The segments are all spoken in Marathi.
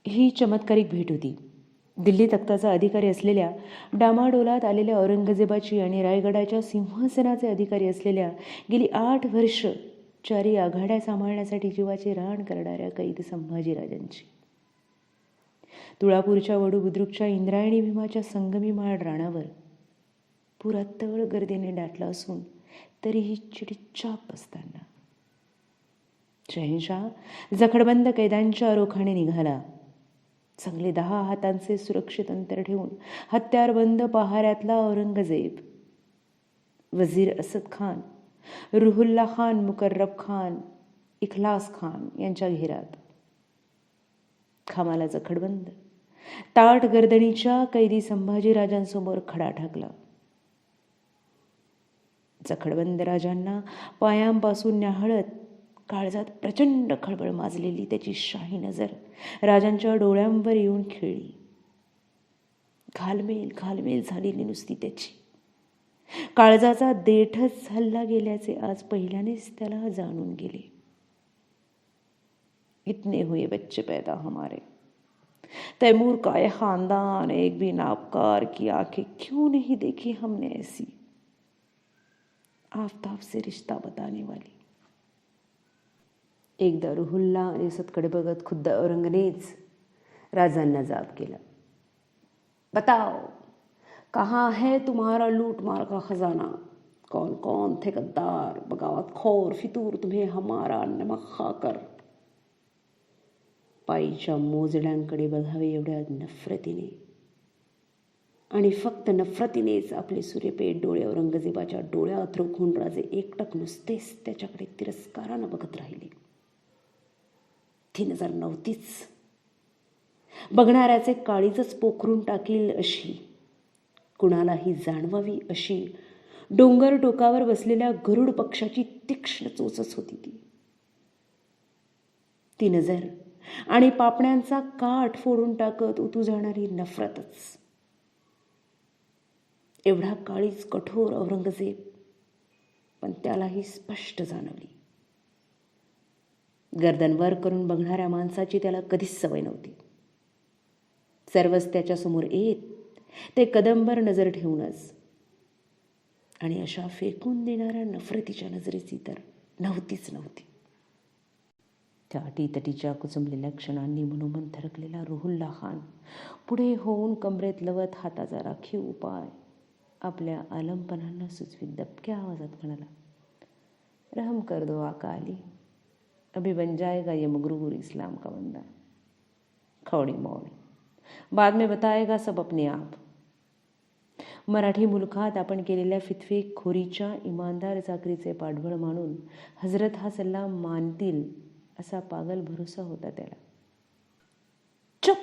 ही चमत्कारिक भेट होती. दिल्ली तख्ताचा अधिकारी असलेल्या, डामाडोलात आलेल्या औरंगजेबाची आणि रायगडाच्या सिंहासनाचे अधिकारी असलेल्या, गेली 8 वर्ष चारी आघाड्या सांभाळण्यासाठी जीवाचे रान करणाऱ्या कैद संभाजीराजांची. तुळापूरच्या वडूबुद्रुकच्या इंद्रायणी भीमाच्या संगमी माळ राणावर पुरातळ गर्दीने दाटला असून तरीही चिडीचाप बसताना शहेनशाह जखडबंद कैद्यांच्या रोखाने निघाला. चांगले 10 हातांचे सुरक्षित अंतर ठेवून हत्यारबंद पहाऱ्यातला औरंगजेब, वजीर असद खान, रुहुल्ला खान, मुकर्रब खान, इखलास खान यांच्या घेरात. खामाला जखडबंद ताट गर्दणीच्या कैदी संभाजीराजांसमोर खडा ठाकला. जखडबंद राजांना पायांपासून न्याहाळत काळजात प्रचंड खळबळ माजलेली त्याची शाही नजर राजांच्या डोळ्यांवर येऊन खिळली. घालमेल घालमेल झालेली नुसती त्याची. काळजाचा देठच हल्ला गेल्याचे आज पहिल्यानेच त्याला जाणून गेले. इतने हुए बच्चे पैदा हमारे, तैमूर का ये खानदान, एक भी नापकार की आंखें क्यों नहीं देखी हमने ऐसी, आफताब से रिश्ता बताने वाली. एकदा रुहुल्ला आणि असदकडे बघत खुद्द औरंगनेच राजांना जाब केला. बताओ, कहाँ है तुम्हारा लूट मार का खजाना? कौन कौन थे गद्दार, बगावत खोर, फितूर, तुम्हें हमारा नमक खाकर. पायीच्या मोजड्यांकडे बघावे एवढ्या नफरतीने आणि फक्त नफरतीनेच आपले सूर्यपेठ डोळे औरंगजेबाच्या डोळ्यात रोखून राजे एकटक नुसतेच त्याच्याकडे तिरस्कारानं बघत राहिले. ती नजर नव्हतीच. बघणाऱ्याचे काळीजच पोखरून टाकील अशी, कुणालाही जाणवावी अशी डोंगर टोकावर बसलेल्या गरुड पक्षाची तीक्ष्ण चोचच होती ती. ती नजर आणि पापण्यांचा काठ फोडून टाकत उतू जाणारी नफरतच. एवढा काळीच कठोर औरंगजेब, पण त्यालाही स्पष्ट जाणवली. गर्दनवर करून बघणाऱ्या माणसाची त्याला कधीच सवय नव्हती. सर्वच त्याच्यासमोर येत ते कदमभर नजर ठेवूनच, आणि अशा फेकून देणाऱ्या नफरतीच्या नजरेची तर नव्हतीच नव्हती. त्या अटीतटीच्या कुचंबलेल्या क्षणांनी मनोमन थरकलेला रुहुल्ला खान पुढे होऊन कमरेत लवत हाताचा राखीव उपाय आपल्या आलमपणांना सुचवीत दबक्या आवाजात म्हणाला, रहम कर दो आका अली, अभी बन जाएगा ये मगरूर इस्लाम का बंदा. खौड़ी मौड़ी, बाद में बताएगा सब अपने आप. मराठी मुलखात आपण केलेल्या फितफेखोरीच्या इमानदार चाकरीचे पाठबळ मानून हजरत हा सल्ला मानतील असा पागल भरोसा होता त्याला. चुप,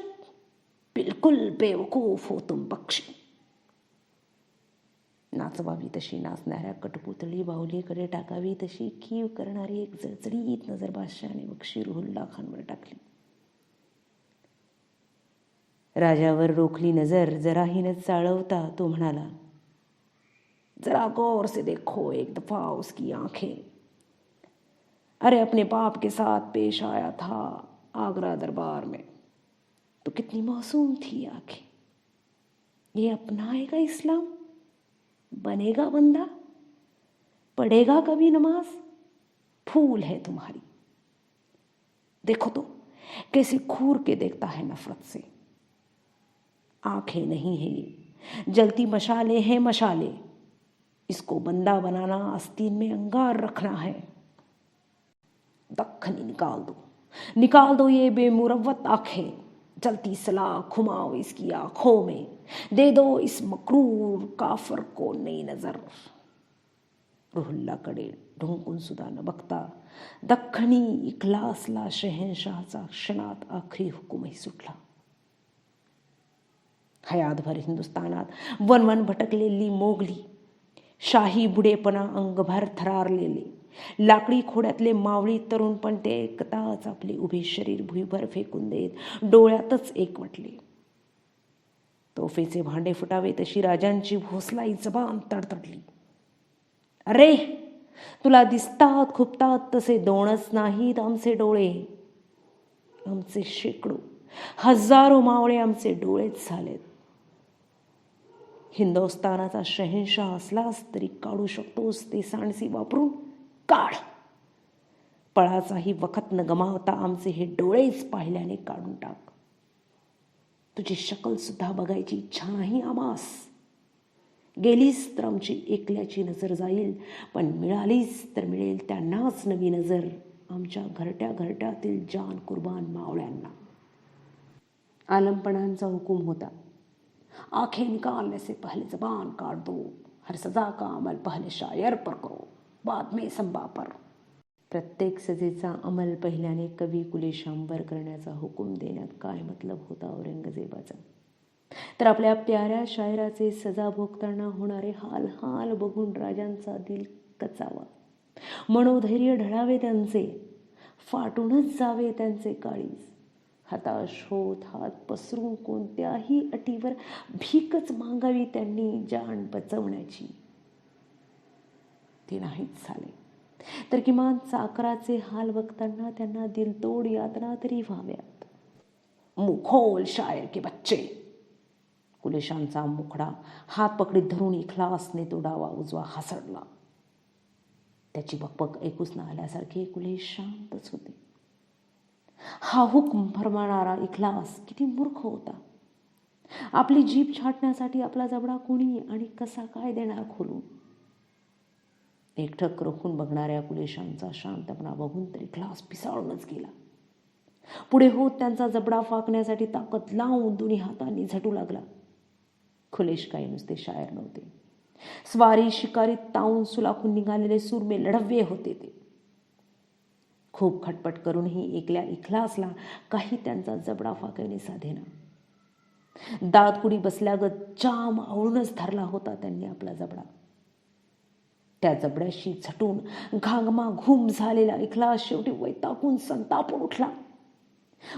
बिलकुल बेवकूफ हो तुम पक्षी. नाचवावी तशी नाचणाऱ्या कटपुतळी बाहुलीकडे टाकावी तशी कीव करणारी एक जळजळीत नजर बादशाहाने बक्षी रुहुल्ला खानवर टाकली. राजावर रोखली नजर जराही न चाळवता तो म्हणाला, जरा गौर से देखो एक दफा उसकी आंखें. अरे अपने बाप के साथ पेश आया था आगरा दरबार में, तो कितनी मासूम थी आंखें. ये अपनाएगा इस्लाम, बनेगा बंदा, पढ़ेगा कभी नमाज. फूल है तुम्हारी. देखो तो कैसे घूर के देखता है नफरत से. आंखें नहीं है ये, जलती मशाले हैं मशाले. इसको बंदा बनाना, आस्तीन में अंगार रखना है. दखनी निकाल दो ये बेमुरव्वत आंखें. जलती सलाख घुमाओ इसकी आंखों में. दे दो इस मकरूर काफर को नई नजर. रुहुल्लाकडे ढोंकून सुद्धा न बघता दख्खनी इखलासला शहेनशाहचा क्षणात आखरी हुकूमही सुटला. हयातभर हिंदुस्थानात वनवन भटकलेली मोगली, शाही बुडेपणा अंगभर थरारलेले, लाकडी खोड्यातले मावळी तरुण पण ते एकदाच आपले उभे शरीर भुईभर फेकून देत डोळ्यातच एकवटले. तोफेचे भांडे फुटावे तशी राजांची भोसलाई जबान तडतडली. अरे, तुला दिसतात खुपतात तसे दोनच नाहीत आमचे डोळे. आमचे शेकडो हजारो मावळे आमचे डोळेच झालेत. हिंदुस्थानाचा शहेनशाह असलास तरी काढू शकतोस ते सांडसी वापरून काढ. पळाचाही वखत न गमावता आमचे हे डोळेच पाहिल्याने काढून टाक. तुझी शक्ल सुद्धा बघायची इच्छा नाही आमास. गेलीस तर आमची एकल्याची नजर जाईल, पण मिळालीस तर मिळेल त्यांनाच नवी नजर, आमच्या घरट्या घरट्यातील जान कुर्बान मावळ्यांना. आलमपणांचा हुकूम होता. आंखें निकालने से पहले जबान काट दो, हर सजा का अमल पहले शायर पर करो, बाद में संबा पर. प्रत्येक सजेचा अंमल पहिल्याने कवी कुलेशांवर करण्याचा हुकूम देण्यात काय मतलब होता औरंगजेबाचा. तर आपल्या प्याऱ्या शायराचे सजा भोगताना होणारे हाल हाल बघून राजांचा दिल कचावा. मनोधैर्य ढळावे त्यांचे, फाटूनच जावे त्यांचे काळीज. हताश होत हात पसरून कोणत्याही अटीवर भीकच मागावी त्यांनी जान बचवण्याची. ते नाहीच झाले तर किमान चाकराचे हाल बघताना त्यांना दिलतोड यातना तरी व्हाव्यात. मुखोल शायर के बच्चे. कुलेशांचा मुखडा हात पकडीत धरून इखलासने तो डावा उजवा हासडला. त्याची बकबक ऐकूच न आल्यासारखे कुलेश शांतच होते. हा हुकम फरमावणारा इखलास किती मूर्ख होता. आपली जीभ छाटण्यासाठी आपला जबडा कोणी आणि कसा काय देणार खोलून. एकटक रोखून बघणाऱ्या कुलेशांचा शांतपणा बघून तरी इखलास पिसाळूनच गेला. पुढे होत त्यांचा जबडा फाकण्यासाठी ताकद लावून दोन्ही हातांनी झटू लागला. कुलेश काही नुसते शायर नव्हते, स्वारी शिकारी तावून सुलाखून निघालेले सुरमे लढव्ये होते ते. खूप खटपट करूनही एकल्या इखलासला काही त्यांचा जबडा फाकवणे साधेना. दातकुडी बसल्यागत जाम आवळूनच धरला होता त्यांनी आपला जबडा. त्या जबड्याशी झटून घांगमा घूम झालेला इखलास शेवटी वैतागून संतापून उठला.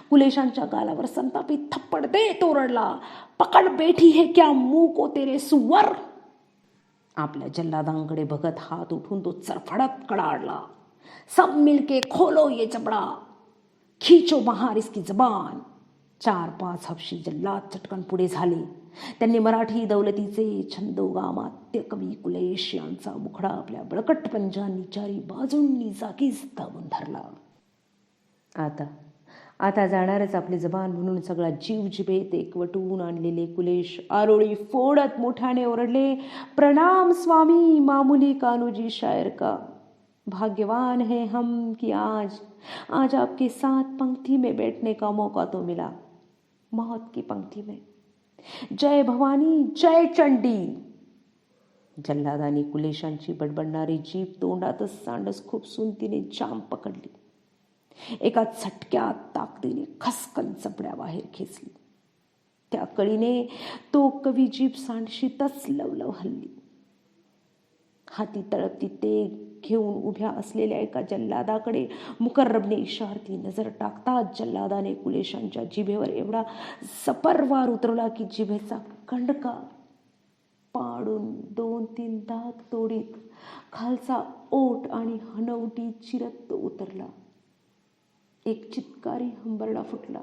कुलेशांच्या गालावर संतापी थप्पड देत ओरडला, पकड बैठी है क्या मुंह को तेरे सुवर. आपल्या जल्लादांकडे बघत हात उठून तो चरफडत कडाडला, सब मिलके खोलो ये जबड़ा, खींचो बाहर इसकी जबान. 4-5 हबशी जल्लाद चटकन पुढे झाले. त्यांनी मराठी दौलतीचे छंदोगामात्य कवी कुलेश यांचा मुखडा आपल्या बळकट पंजांनी चारी बाजूंनी जागीच दाबून धरला. आता जाणारच आपली जबान म्हणून सगळा जीव जिभेत एकवटून आणलेले कुलेश आरोळी फोडत मोठ्याने ओरडले, प्रणाम स्वामी मामूली कान्होजी शायर का. भाग्यवान है हम कि आज आपके साथ पंक्ति में बैठने का मौका तो मिला, मौत की पंक्ति में. जय भवानी जय चंडी. जल्लादानी कुलेशांची बडबडणारी जीभ तोंडातच सांडस खुपसून तिने जाम पकडली. एका झटक्यात ताकदीने खसकन जबड्याबाहेर खेचली. त्या कळीने तो कवी जीभ सांडशीतच लवलव हल्ली. हाती तळपती ते घेऊन उभ्या असलेल्या एका जल्लादाकडे मुकर्रबने इशारती नजर टाकताच जल्लादाने कुलेशांच्या जिभेवर एवढा सपरवार उतरवला की जिभेचा कंडका पाडून 2-3 दात तोडीत खालचा ओठ आणि हनवटी चिरत तो उतरला. एक चित्कारी हंबरडा फुटला.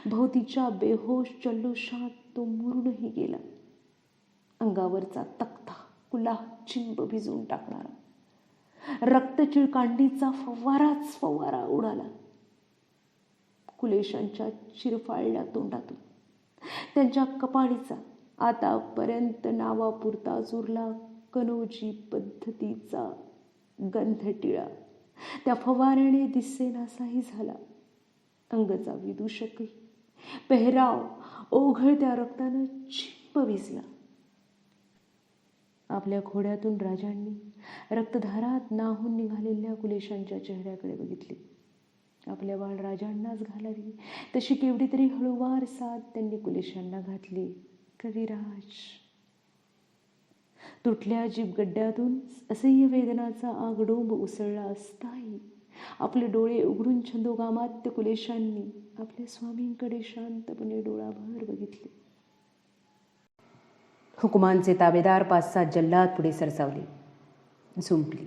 भोवतीच्या बेहोश जल्लोषात तो मुरूनही गेला. अंगावरचा तख्ता कुलाह चिंब भिजवून टाकणारा रक्तचिळकांडीचा फव्वारा उडाला कुलेशांच्या चिरफाळल्या तोंडातून. त्यांच्या कपाळीचा आतापर्यंत नावापुरताच उरला कनोजी पद्धतीचा गंधटिळा त्या फवाऱ्याने दिसेनासाही झाला. अंगचा विदूषकही पेहराव ओघळत्या रक्तानं चिंब भिजला. आपल्या घोड्यातून राजांनी रक्तधारात नाहून निघालेल्या कुलेशांच्या चेहऱ्याकडे बघितले. आपल्या बाळ राजांनाच घालावी तशी केवढी तरी हळूवार साथ त्यांनी कुलेशांना घातली. कविराज. तुटल्या जीभगड्ड्यातून असह्य वेदनाचा आगडोंब उसळला असताही आपले डोळे उघडून छंदोगामात्य कुलेशांनी आपल्या स्वामींकडे शांतपणे डोळाभर बघितले. हुकुमांचे ताबेदार 5-6 जल्लाद पुढे सरसावले. झुंपली.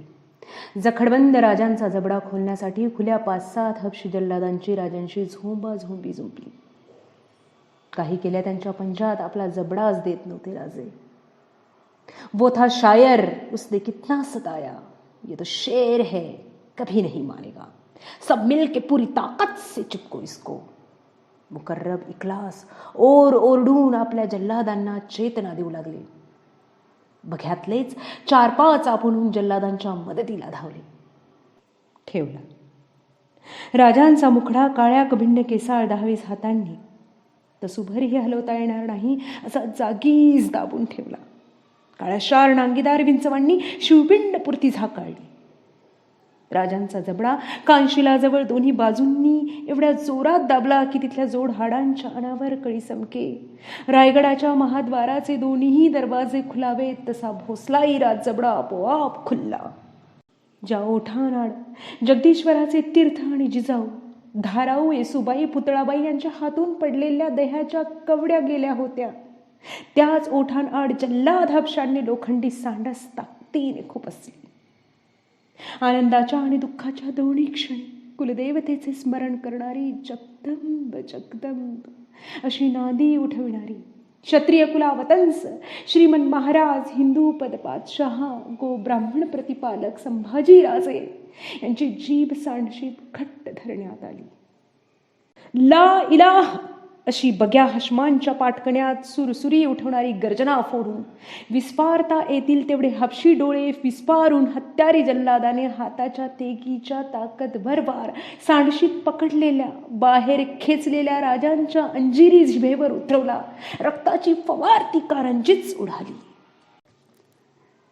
जखडबंद राजांचा जबडा खोलण्यासाठी खुल्या 5-7 हबशी जल्लादांची राजांशी झोंबाझोंबी जुंपली. काही केल्या त्यांच्या पंजात आपला जबडाच देत नव्हते राजे. वो था शायर, उसने कितना सताया, ये तो शेर है, कभी नहीं मानेगा, सब मिल के पूरी ताकत से चिपको इसको. मुकर्रब इखलास ओरडून आपल्या जल्लादांना चेतना देऊ लागले. बघ्यातलेच 4-5 आपणहून जल्लादांच्या मदतीला धावले. ठेवला. राजांचा मुखडा काळ्या कभिन्न केसाळ 10-20 हातांनी तसुभरही हलवता येणार नाही असा जागीच दाबून ठेवला. काळ्याशार नांगीदार विंचवांनी शिवपिंड पुरती झाकाळली. राजांचा जबडा कानशिलाजवळ दोन्ही बाजूंनी एवढ्या जोरात दाबला की तिथल्या जोड हाडांच्या अनावर कळी चमके. रायगडाच्या महाद्वाराचे दोन्ही दरवाजे खुलावेत तसा भोसलाई जबडा आपोआप खुलला. ज्या ओठांआड जगदीश्वराचे तीर्थ आणि जिजाऊ, धाराऊ, येसुबाई, पुतळाबाई यांच्या हातून पडलेल्या दह्याच्या कवड्या गेल्या होत्या, त्याच ओठांआड जल्लाद हापशांनी लोखंडी सांडस ताकदीने खुपसली. आनंदाच्या आणि दुःखाच्या दोन्ही क्षणी कुलदेवतेचे स्मरण करणारी जगदंब जगदंब अशी नादी उठविणारी क्षत्रिय कुलावतंस श्रीमन महाराज, हिंदू पदपातशाह, गो ब्राह्मण प्रतिपालक संभाजीराजे यांची जीभ सांडशीप घट्ट धरण्यात आली. ला इलाह अशी बग्या हशमांच्या पाटकण्यात सुरसुरी उठवणारी गर्जना फोडून विस्फारता येतील तेवढे हापशी डोळे विस्फारून हत्यारी जल्लादाने हाताच्या तेगीच्या ताकदभर वार सांडशीत पकडलेल्या बाहेर खेचलेल्या राजांच्या अंजिरी जिभेवर उतरवला. रक्ताची फवारती कारंजीच उडाली.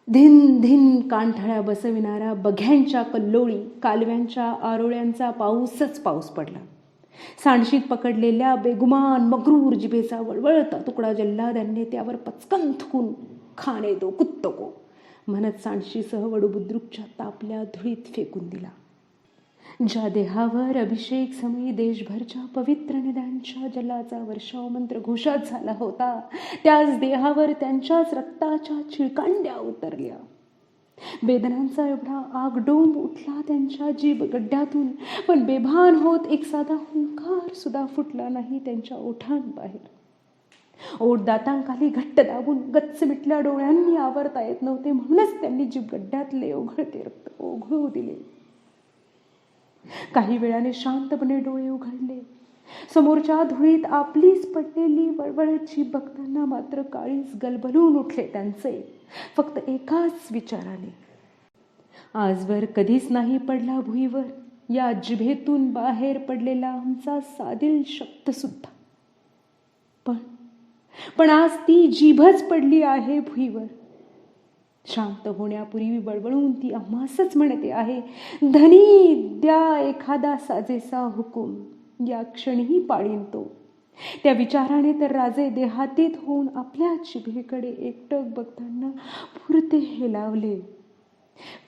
धिन धिन कानठळ्या बसविणारा बघ्यांच्या कल्लोळी कालव्यांच्या आरोळ्यांचा पाऊस पडला. सांडशीत पकडलेल्या बेगुमान मगरूर जिभेचा वळवळता तुकडा जल्लादांनी त्यावर पचकन थुकून खाणे दो कुत्तो को म्हणत सांडशीसह वडुबुद्रुकच्या तापल्या धुळीत फेकून दिला. ज्या देहावर अभिषेक समयी देशभरच्या पवित्र नद्यांच्या जलाचा वर्षाव मंत्र घोषात झाला होता, त्याच देहावर त्यांच्याच रक्ताच्या चिळकांड्या उतरल्या. वेदनांचा एवढा आगडोंब उठला त्यांच्या जीभ गड्ड्यातून, पण बेभान होत एक साधा हुंकार सुद्धा फुटला नाही त्यांच्या ओठांबाहेर. ओठ दातांखाली घट्ट दाबून गच्च मिटल्या डोळ्यांनी आवरता येत नव्हते, म्हणूनच त्यांनी जीभ गड्ड्यातले ओघळते रक्त ओघळू दिले. काही वेळाने शांतपणे डोळे उघडले. समोरच्या धुळीत आपलीच पडलेली वळवळची बघताना मात्र काळीच गलबलून उठले त्यांचे, फक्त एकाच विचाराने. आजवर कधीच नाही पडला भुईवर या जिभेतून बाहेर पडलेला आमचा साधील शब्द सुद्धा, पण आज ती जीभच पडली आहे भुईवर. शांत होण्यापूर्वी बळबळून ती आम्हासच म्हणते आहे, धनी द्या एखादा साजेसा हुकूम, या क्षणीही पाळीन तो. त्या विचाराने तर राजे देहातीत होऊन आपल्या जिभेकडे एकटक बघताना पुरते हेलावले.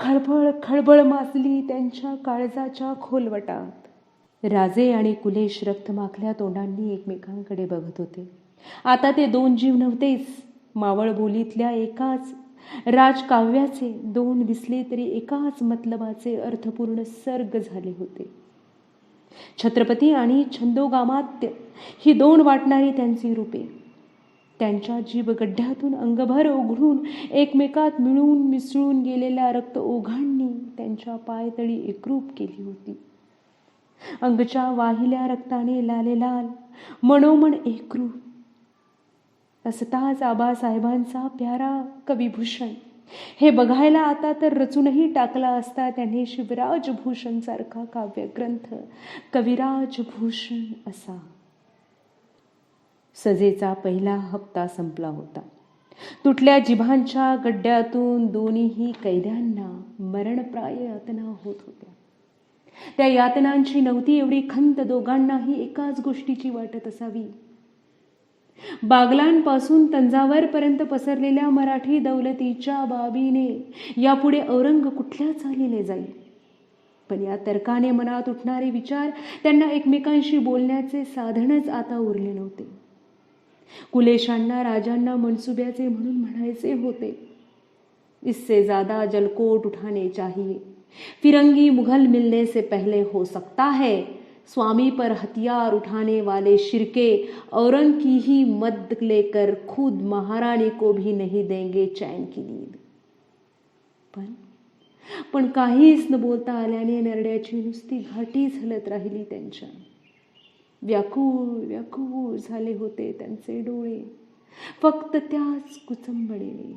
खळबळ खळबळ माजली त्यांच्या काळजाच्या खोलवटात. राजे आणि कुलेश रक्तमाखल्या तोंडांनी एकमेकांकडे बघत होते. आता ते 2 जीव नव्हतेच, मावळ बोलीतल्या एकाच राजकाव्याचे 2 दिसले तरी एकाच मतलबाचे अर्थपूर्ण सर्ग झाले होते. छत्रपती आणि छंदोगामात्य ही 2 वाटणारी त्यांची रूपे त्यांच्या जीभ गड्ड्यातून अंगभर ओघळून एकमेकात मिळून मिसळून गेलेल्या रक्त ओघांनी त्यांच्या पायतळी एकरूप केली होती. अंगच्या वाहिल्या रक्ताने लालेलाल मनोमन एकरूप असताच आबासाहेबांचा प्यारा कविभूषण हे बघायला आता तर रचूनही टाकला असता त्याने शिवराज भूषण सारखा काव्यग्रंथ, कविराज भूषण असा. सजेचा पहिला हप्ता संपला होता. तुटल्या जिभांच्या गड्ड्यातून दोन्ही कैद्यांना मरणप्राय यातना होत होत्या. त्या यातनांची नव्हती एवढी खंत दोघांनाही एकाच गोष्टीची वाटत असावी. बागलांपासून तंजावरपर्यंत पसरलेल्या मराठी दौलतीच्या बाबीने यापुढे औरंग कुठल्या चालीने जाईल. पण या तर्काने मनात उठणारे विचार त्यांना एकमेकांशी बोलण्याचे साधनच आता उरले नव्हते. कुलेशांना राजांना मनसुब्याचे म्हणून म्हणायचे होते, इससे ज्यादा जलकोट उठाने चाहिए, फिरंगी मुघल मिलने से पहले हो सकता है स्वामी पर हथियार उठाने वाले शिरके औरंग की ही मद लेकर खुद महारानी को भी नहीं देंगे चैन की नींद. पण काहीच न बोलता आल्याने नरड्याची नुसती घाटीच हलत राहिली त्यांच्या. व्याकुळ व्याकुळ झाले होते त्यांचे डोळे, फक्त त्याच कुचंबणीने.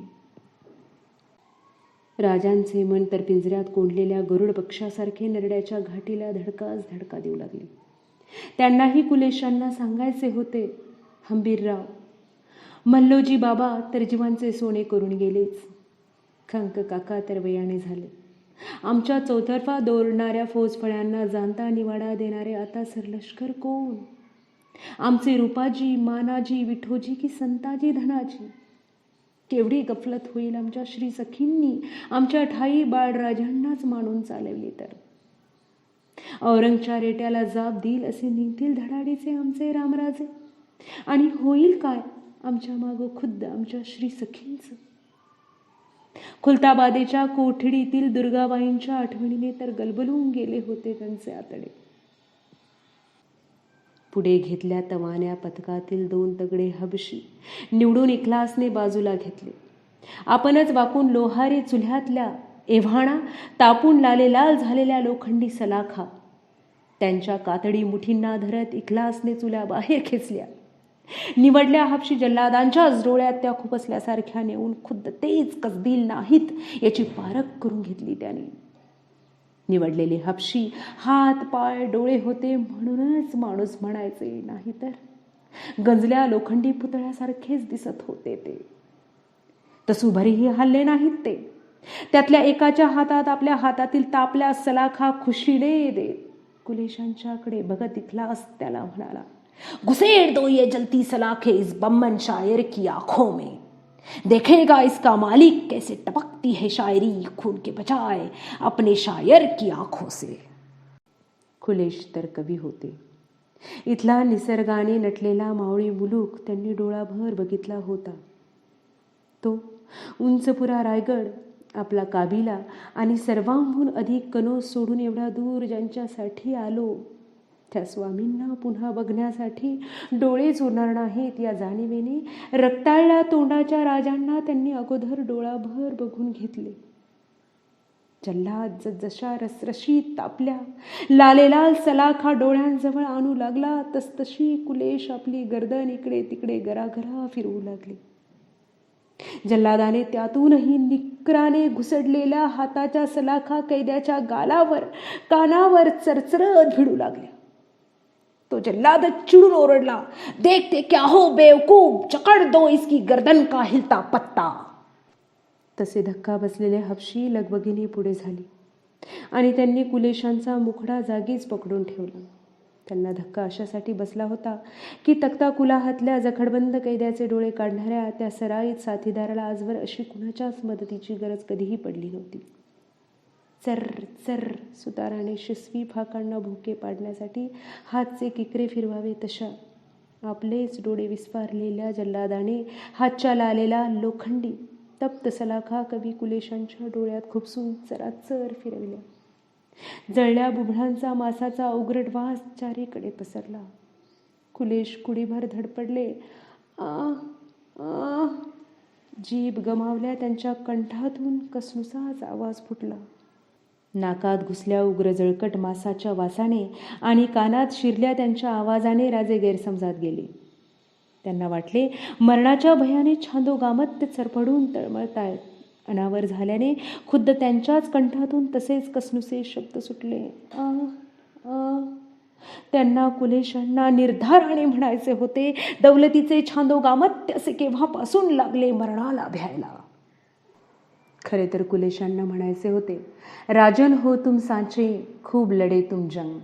राजांचे मन तर पिंजऱ्यात कोंडलेल्या गरुड पक्षासारखे नरड्याच्या घाटीला धडकाच धडका देऊ लागले. त्यांनाही कुलेशांना सांगायचे होते, हंबीरराव, मल्लोजी बाबा तर जीवांचे सोने करून गेलेच. खंक काका तर वयाने झाले. आमच्या चौतर्फा दौडणाऱ्या फौजफळ्यांना जाणता निवाडा देणारे आता सरलष्कर कोण? आमचे रूपाजी, मानाजी, विठोजी की संताजी धनाजी? केवढी गफलत होईल आमच्या श्री सखींनी आमच्या ठाई बाळराजांनाच मानून चालवली तर. औरंगच्या रेट्याला जाब देईल असे निघतील धडाडीचे आमचे रामराजे. आणि होईल काय आमच्या मागं खुद्द आमच्या श्री सखींचं? खुलताबादेच्या कोठडीतील दुर्गाबाईंच्या आठवणीने तर गलबलून गेले होते त्यांचे आतडे. पुढे घेतल्या तवान्या पथकातील 2 तगडे हबशी निवडून इखलासने बाजूला घेतले. आपणच वाकून लोहारी चुल्ह्यातल्या एव्हाणा तापून लालेलाल झालेल्या लोखंडी सलाखा त्यांच्या कातडी मुठींना धरत इखलासने चुल्या बाहेर खेचल्या. निवडल्या हबशी जल्लादांच्याच डोळ्यात त्या खुपसल्यासारख्या नेऊन खुद्द तेच कसदिल नाहीत याची पारख करून घेतली त्याने. निवडलेले हबशी हात पाय डोळे होते म्हणूनच माणूस म्हणायचे, नाही तर गंजल्या लोखंडी पुतळ्यासारखेच दिसत होते ते. तसूभरीही हल्ले नाहीत ते. त्यातल्या एकाच्या हातात आपल्या हातातील तापल्या सलाखा खुशीने देत कुलेशांच्याकडे बघत इखलास त्याला म्हणाला, घुसेड़ दो ये जलती सलाखे इस बम्मन शायर की आंखों में, देखेगा इसका मालिक कैसे टपकती है शायरी खून के बजाय अपने शायर की आंखों से. कुलेश तर कवी होते. इथला निसर्गाने नटलेला मावळी मुलूक त्यांनी डोळाभर बघितला होता. तो उंचपुरा रायगड, आपला काबिला आणि सर्वांहून अधिक कनोज सोडून एवढा दूर ज्यांच्यासाठी आलो त्या स्वामींना पुन्हा बघण्यासाठी डोळेच उरणार नाहीत या जाणीवेने रक्ताळल्या तोंडाच्या राजांना त्यांनी अगोदर डोळाभर बघून घेतले. जल्लाद जशा रसरशीत तापल्या लालेलाल सलाखा डोळ्यांजवळ आणू लागला तसतशी कुलेश आपली गर्दन इकडे तिकडे गरागरा फिरवू लागले. जल्लादाने त्यातूनही निकराने घुसडलेल्या हाताच्या सलाखा कैद्याच्या गालावर कानावर चरचरत भिडू लागल्या. तो जल्लाद चिडून ओरडला, देखते क्या हो बेवकूफ, चकड़ दो इसकी गर्दन का हिलता पत्ता. तसे धक्का बसलेले हबशी लगबगीने पुढे झाले आणि त्यांनी कुलेशांचा मुखडा जागीच पकडून ठेवला. त्यांना धक्का अशासाठी बसला होता की तक्ता कुलाहातल्या जखडबंद कैद्याचे डोळे काढणाऱ्या त्या सराईत साथीदाराला आजवर अशी कुणाच्याच मदतीची गरज कधीही पडली नव्हती. चर चर सुताराने शिसवी फाकांना भुके पाडण्यासाठी हातचे किकरे फिरवावे तशा आपलेच डोळे विस्फारलेल्या जल्लादाने हातच्या लालेला लोखंडी तप्त सलाखा कवी कुलेशांच्या डोळ्यात खुपसून चराचर फिरविल्या. जळल्या बुबडांचा मासाचा उग्रट वास चारीकडे पसरला. कुलेश कुडीभर धडपडले. जीभ गमावल्या त्यांच्या कंठातून कसनुसाच आवाज फुटला. नाकात घुसल्या उग्र जळकट मासाच्या वासाने आणि कानात शिरल्या त्यांच्या आवाजाने राजे गैरसमजात गेले. त्यांना वाटले मरणाच्या भयाने छांदोगामत ते चरपडून तळमळतायत. अनावर झाल्याने खुद्द त्यांच्याच कंठातून तसेच कसनुसे शब्द सुटले. त्यांना कुलेशांना निर्धाराने म्हणायचे होते, दौलतीचे छांदोगामत असे केव्हापासून लागले मरणाला भ्यायला. खरे तर कुलेशांना म्हणायचे होते, राजन हो तुम सांचे, खूप लढे तुम जंग.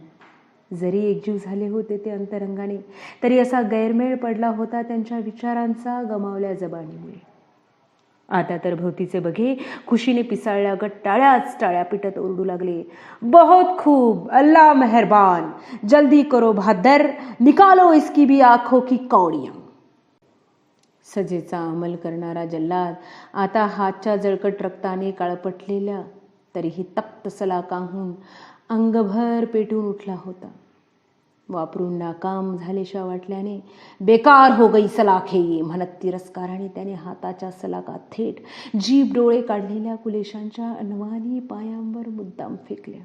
जरी एकजीव झाले होते ते अंतरंगाने, तरी असा गैरमेळ पडला होता त्यांच्या विचारांचा गमावल्या जबानीमुळे. आता तर भोवतीचे बघे खुशीने पिसाळल्या गट टाळ्याच टाळ्या पिटत ओरडू लागले, बहुत खूब, अल्लाह मेहरबान, जल्दी करो बहादर, निकालो इसकी भी आंखों की कौड़ियां. सजेचा अंमल करणारा जल्लाद आता हातच्या जळकट रक्ताने काळपटलेल्या तरीही तप्त सलाकाहून अंगभर पेटून उठला होता. वापरून नाकाम झालेशा वाटल्याने बेकार हो गई सलाखे ये म्हणत तिरस्काराने त्याने हाताच्या सलाका थेट जीभ डोळे काढलेल्या कुलेशांच्या अनवाणी पायांवर मुद्दाम फेकल्या.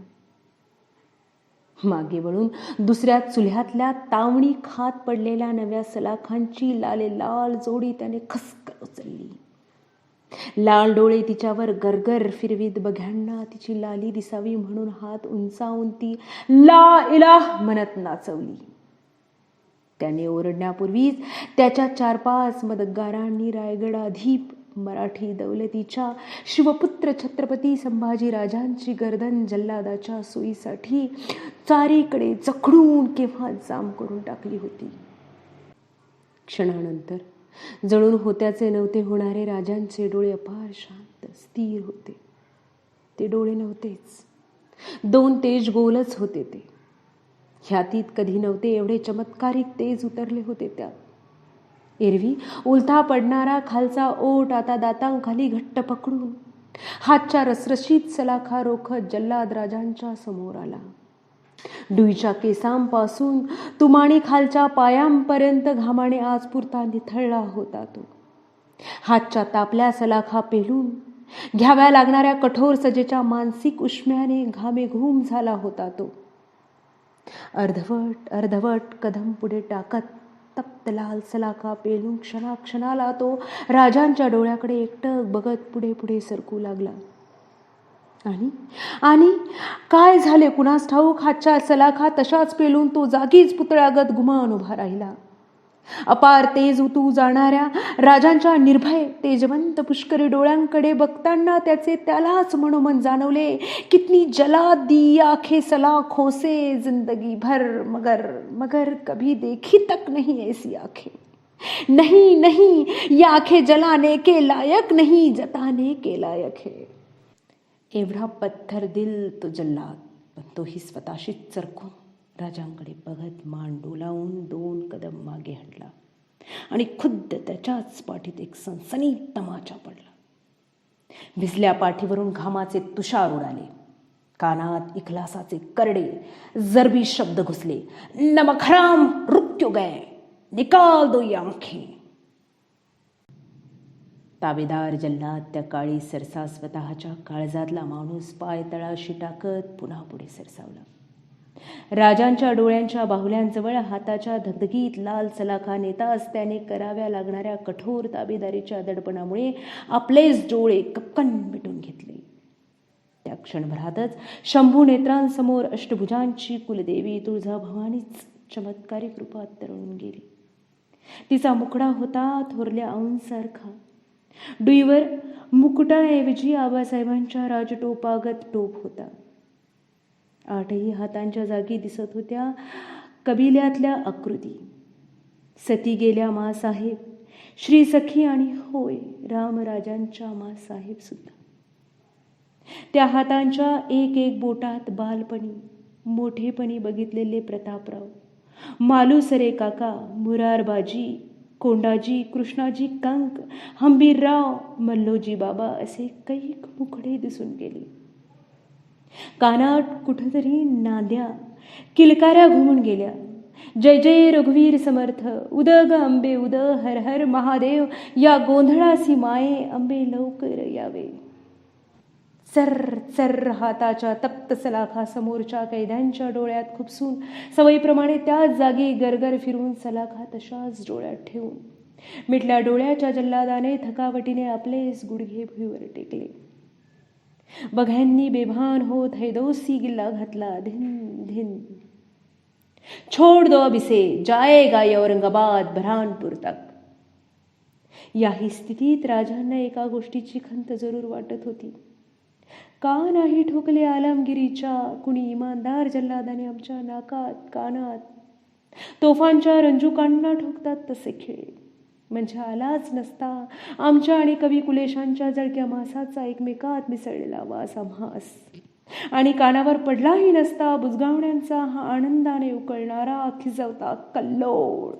मागे वळून दुसऱ्या चुल्ह्यातल्या तावणी खात पडलेल्या नव्या सलाखांची लाले लाल जोडी त्याने खसकर उचलली. लाल डोळे तिच्यावर गरगर फिरवीत बघ्यांना तिची लाली दिसावी म्हणून हात उंचावून ती ला इलाह म्हणत नाचवली. त्याने ओरडण्यापूर्वीच त्याच्या 4-5 मदतगारांनी रायगडाधीप मराठी दौलतीच्या शिवपुत्र छत्रपती संभाजीराजांची गर्दन जल्लादाच्या सोयीसाठी चारीकडे जखडून केव्हा जाम करून टाकली होती. क्षणानंतर जळून होत्याचे नव्हते होणारे राजांचे डोळे अपार शांत स्थिर होते. ते डोळे नव्हतेच, 2 तेज गोलच होते. ते ह्यातीत कधी नव्हते एवढे चमत्कारिक तेज उतरले होते त्यात. एरवी उलथा पडणारा खालचा ओठ आता दातांखाली घट्ट पकडून हातच्या रसरशीत सलाखा रोखत जल्लाद राजांच्या समोर आला. डुईच्या केसांपासून तुमाणी खालच्या पायांपर्यंत घामाने आजपुरता निथळला होता तो. हातच्या तापल्या सलाखा पेलून घ्याव्या लागणाऱ्या कठोर सजेच्या मानसिक उष्म्याने घामेघूम झाला होता तो. अर्धवट कदम पुढे टाकत तप्त लाल सलाखा पेलून क्षणाला तो राजांच्या डोळ्याकडे एकटक बघत पुढे पुढे सरकू लागला. आणि काय झाले कुणास ठाऊक, हातच्या सलाखा तशाच पेलून तो जागीच पुतळ्यागत गुमान उभा राहिला. अपार तेज उतू जाणाऱ्या राजांच्या निर्भय तेजवंत पुष्करी डोळ्यांकडे बघताना त्याचे त्यालाच मनोमन जाणवले, कितनी जला दी आंखें सलाखों से जिंदगी भर, मगर कभी देखी तक नहीं ऐसी आंखें. नहीं ये आंखें जलाने के लायक नहीं, जताने के लायक है. एवढा पत्थर दिल तो जल्लाद, पण तोही स्वतःशीच चरकून राजांकडे बघत मान डोलावून 2 कदम मागे हटला आणि खुद्द त्याच्याच पाठीत एक सनसनीत तमाचा पडला. भिजल्या पाठीवरून घामाचे तुषार उडाले. कानात इखलासाचे करडे जरबी शब्द घुसले. नमक हराम रुक क्यों गए, निकाल दो ये आंखें. ताबेदार जल्लाद त्या काळी सरसा स्वतःच्या काळजातला माणूस पाय तळाशी टाकत पुन्हा पुढे सरसावला. राजांच्या डोळ्यांच्या बाहुल्यांजवळ हाताच्या धगधगीत लाल सलाखा नेताच त्याने कराव्या लागणाऱ्या कठोर ताबेदारीच्या दडपणामुळे आपलेच डोळे कपकन मिटून घेतले. त्या क्षणभरातच शंभू नेत्रांसमोर अष्टभुजांची कुलदेवी तुळजाभवानीच चमत्कारिक रूपात तरळून गेली. तिचा मुखडा होता थोरल्या औंसारखा. डुईवर मुकुटाऐवजी आबासाहेबांच्या राजटोपागत टोप होता. 8ही हातांच्या जागी दिसत होत्या कबिल्यातल्या आकृती. सती गेल्या मासाहेब, श्री सखी आणि होय रामराजांच्या मासाहेब सुद्धा. त्या हातांच्या एक बोटात बालपणी मोठेपणी बघितलेले प्रतापराव, मालुसरे काका, मुरारबाजी, कोंडाजी, कृष्णाजी कंक, हंबीरराव, मल्लोजी बाबा असे कैक मुखडे दिसून गेले. कानात कुठंतरी नांद्या किलकाऱ्या घुमून गेल्या. जय जय रघुवीर समर्थ, उद ग अंबे उद, हर हर महादेव, या गोंधळासी माये अंबे लवकर यावे. चर हाताच्या तप्त सलाखा समोरच्या कैद्यांच्या डोळ्यात खुपसून सवयीप्रमाणे त्याच जागी गरगर फिरून सलाखा तशाच डोळ्यात ठेवून मिटल्या डोळ्याच्या जल्लादाने थकावटीने आपलेच गुडघे भुईवर टेकले. बघ्यांनी बेभान होत हैदोसी गिल्ला घातला. धिन धिन. छोड़ दो अब इसे, जाएगा ये औरंगाबाद बरहानपुर तक. याही स्थितीत राजांना एका गोष्टीची खंत जरूर वाटत होती. का नाही ठोकले आलमगिरीच्या कुणी इमानदार जल्लादाने आमच्या नाकात कानात तोफांच्या रंजुकांना ठोकतात तसे खिळे. म्हणजे आलाच नसता आमच्या आणि कवी कुलेशांच्या जळक्या मासाचा एकमेकात मिसळलेला वास आम्हास, आणि कानावर पडलाही नसता बुजगावण्यांचा हा आनंदाने उकळणारा खिजवता कल्लोळ.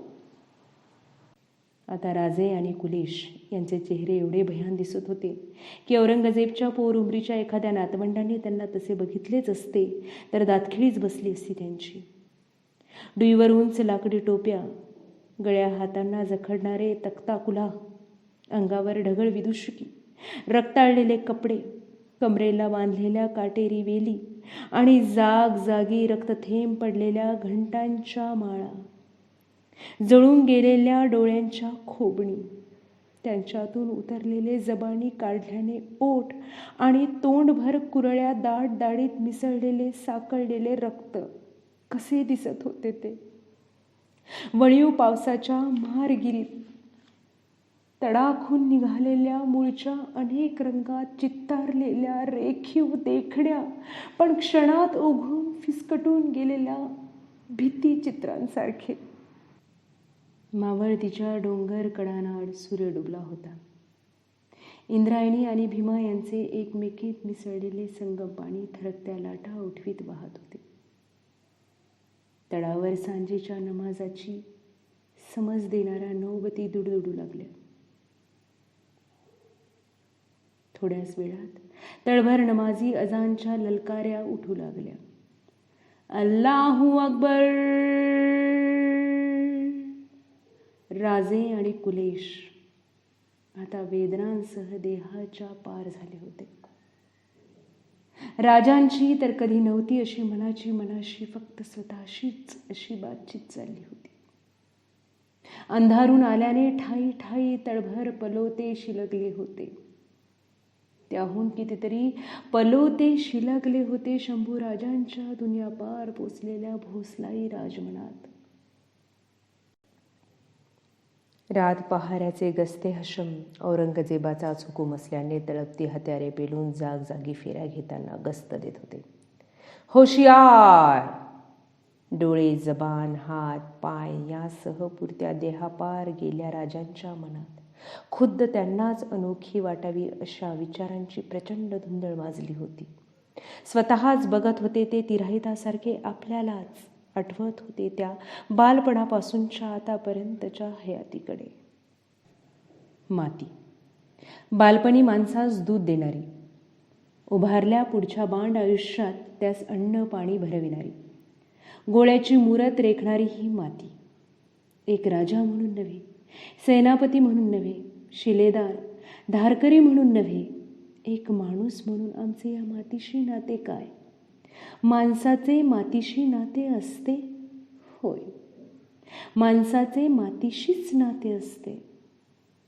आता राजे आणि कुलेश यांचे चेहरे एवढे भयान दिसत होते की औरंगजेबच्या पोरुमरीच्या एखाद्या नातवंडाने त्यांना तसे बघितलेच असते तर दातखिळीच बसली असती त्यांची. डुईवर उंच लाकडी टोप्या, गळ्या हातांना जखडणारे तख्ताकुला, अंगावर ढगळ विदुषकी, रक्ताळलेले कपडे, कमरेला बांधलेल्या काटेरी वेली आणि जागी रक्तथेंब पडलेल्या घंटांच्या माळा, जळून गेलेल्या डोळ्यांच्या खोबणी, त्यांच्यातून उतरलेले जबानी काढल्याने ओठ आणि तोंडभर कुरळ्या दाट दाढीत मिसळलेले साकळलेले रक्त कसे दिसत होते ते. वळीव पावसाच्या महारगिरीत तडाखून निघालेल्या मूळच्या अनेक रंगात चित्तारलेल्या रेखीव देखण्या पण क्षणात ओघून फिसकटून गेलेल्या भीतीचित्रांसारखे. मावळतीच्या डोंगर कडानाड सूर्य डुबला होता. इंद्रायणी आणि भीमा यांचे एकमेकीत मिसळलेले संगम पाणी थरकत्या लाटा उठवीत वाहत होते. तळावर सांजेच्या नमाजाची समज देणाऱ्या नौबती दुडदुडू लागल्या. थोड्याच वेळात तळभर नमाजी अजानच्या ललकाऱ्या उठू लागल्या. अल्लाहू अकबर. राजे आणि कुलेश आता वेदनांसह देहाच्या पार झाले होते. राजांची तर कधी नव्हती अशी मनाशी फक्त स्वतःशीच अशी बातचीत चालली होती. अंधारून आल्याने ठाई ठाई तळभर पलोते शिलगले होते. त्याहून कितीतरी पलोते शिलगले होते शंभूराजांच्या दुनिया पार पोचलेल्या भोसलाई राजमनात. रात पहाऱ्याचे गस्ते हशम औरंगजेबाचा हुकूम असल्याने तळपती हत्यारे पेलून जागजागी फेऱ्या घेताना गस्त देत होते. होशियार! डोळे, जबान, हात, पाय यासह पुरत्या देहापार गेल्या राजांच्या मनात खुद्द त्यांनाच अनोखी वाटावी अशा विचारांची प्रचंड धुंदळ माजली होती. स्वतःच बघत होते ते तिराहितासारखे आपल्यालाच आठवत होते त्या बालपणापासूनच्या आतापर्यंतच्या हयातीकडे. माती बालपणी माणसास दूध देणारी, उभारल्या पुढच्या बांड आयुष्यात त्यास अन्न पाणी भरविणारी, गोळ्याची मूरत रेखणारी ही माती. एक राजा म्हणून नव्हे, सेनापती म्हणून नव्हे, शिलेदार धारकरी म्हणून नव्हे, एक माणूस म्हणून आमचे या मातीशी नाते काय? माणसाचे मातीशी नाते असते? होय, माणसाचे मातीशीच नाते असते.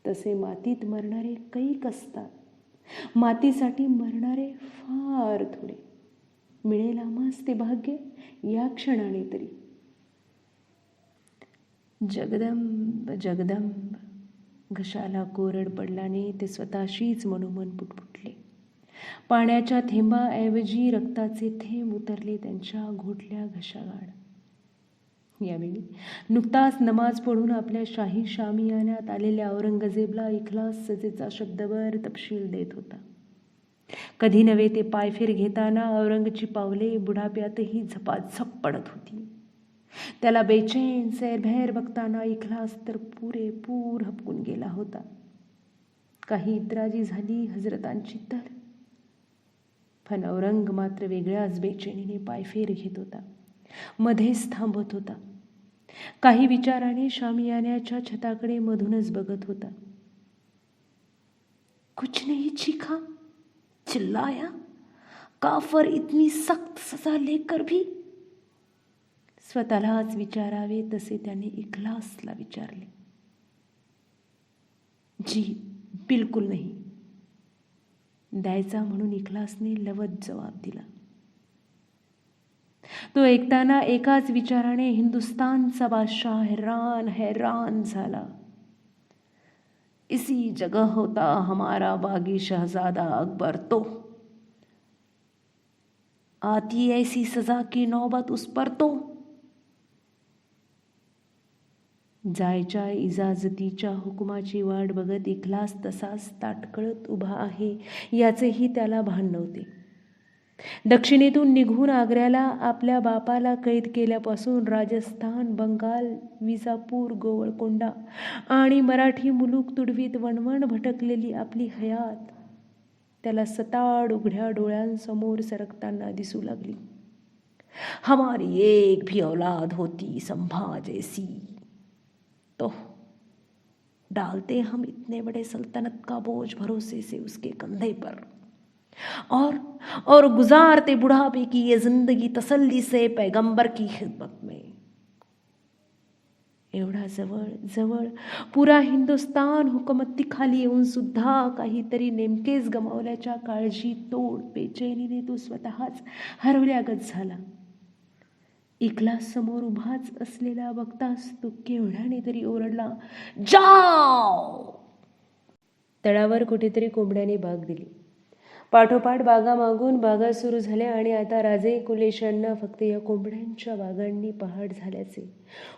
तसे मातीत मरणारे कैक असतात. मातीसाठी मरणारे फार थोडे. मिळेल आम्हास ते भाग्य या क्षणाने तरी. जगदंब जगदंब घशाला कोरड पडल्याने ते स्वतःशीच मनोमन पुटपुटले. पाण्याच्या थेंबाऐवजी रक्ताचे थेंब उतरले त्यांच्या घोटल्या घशागाड. यावेळी नुकताच नमाज पढून आपल्या शाही शामियान्यात आलेल्या औरंगजेबला इखलास सजेचा शब्दभर तपशील देत होता. कधी नव्हे ते पायफेर घेताना औरंगची पावले बुढाप्यातही झपाझप पडत होती. त्याला बेचैन सैरभैर बघताना इखलास तर पुरेपूर हपकून गेला होता. काही इत्राजी झाली हजरतांची तर, पण औरंग मात्र वेगळ्याच बेचैनीने पायफेर घेत होता. मध्येच थांबत होता. काही विचाराने शामियान्याच्या छताकडे मधूनच बघत होता. कुछ नहीं चीखा, चिल्लाया, काफर इतनी सख्त सजा लेकर भी. स्वतःलाच विचारावे तसे त्याने इखलासला विचारले. जी बिलकुल नाही द्यायचा म्हणून इखलासने लवत जवाब दिला. तो ऐकताना एकाच विचाराने हिंदुस्तानचा बादशाह हैरान झाला. इसी जगह होता हमारा बागी शहजादा अकबर, तो आती ऐसी सजा की नौबत उस पर तो. जायच्या इजाजतीच्या हुकुमाची वाट बघत इखलास तसाच ताटकळत उभा आहे याचेही त्याला भान नव्हते. दक्षिणेतून निघून आग्र्याला आपल्या बापाला कैद केल्यापासून राजस्थान, बंगाल, विजापूर, गोवळकोंडा आणि मराठी मुलूक तुडवीत वणवण भटकलेली आपली हयात त्याला सताड उघड्या डोळ्यांसमोर सरकताना दिसू लागली. हमारी एक भी औलाद होती संभा जैसी तो डालते हम इतने बड़े सल्तनत का बोझ भरोसे से उसके कंधे पर और गुजारते बुढ़ापे की ये जिंदगी तसल्ली से पैगंबर की खिदमत में. एवढा जवळ जवळ पुरा हिंदुस्तान हुकूमतीखाली येऊन सुद्धा काहीतरी नेमकेच गमावल्याच्या काळजी तोड बेचैनीने तो स्वतःच हरवल्यागत झाला. एकला समोर उभाच असलेला बघताच तो केवढ्याने तरी ओरडला, जाओ. तळावर कुठेतरी कोंबड्याने बाग दिली. पाठोपाठ बागा मागून बागा सुरू झाल्या आणि आता राजे कुलेशांना फक्त या कोंबड्यांच्या बागांनी पहाट झाल्याचे,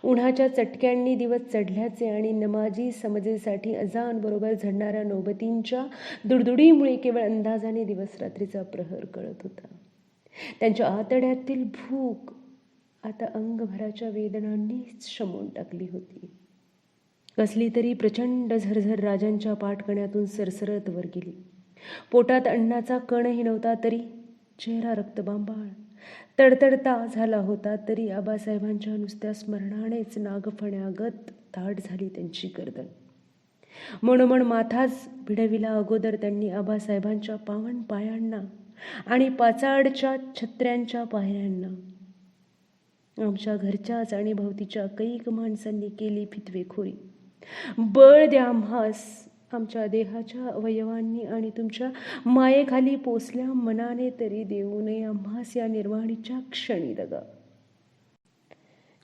उन्हाच्या चटक्यांनी दिवस चढल्याचे आणि नमाजी समजेसाठी अजानबरोबर झडणाऱ्या नौबतींच्या दुडदुडीमुळे केवळ अंदाजाने दिवस रात्रीचा प्रहर कळत होता. त्यांच्या आतड्यातील भूक आता अंगभराच्या वेदनांनीच शमवून टाकली होती. कसली तरी प्रचंड झरझर राजांच्या पाठकण्यातून सरसरत वर गेली. पोटात अन्नाचा कणही नव्हता तरी चेहरा रक्तबांबाळ तडतडता झाला होता. तरी आबासाहेबांच्या नुसत्या स्मरणानेच नागफण्यागत ताट झाली त्यांची गर्दन. मनोमन माथाच भिडविला. अगोदर त्यांनी आबासाहेबांच्या पावन पायांना आणि पाचाडच्या छत्र्यांच्या पायऱ्यांना आमच्या घरच्याच आणि भोवतीच्या कैक माणसांनी केली फितवेखोरी. बळ द्या आम्हास आमच्या देहाच्या अवयवांनी आणि तुमच्या मायेखाली पोचल्या मनाने तरी देऊ नये आम्हास या निर्वाणीच्या क्षणी दगा.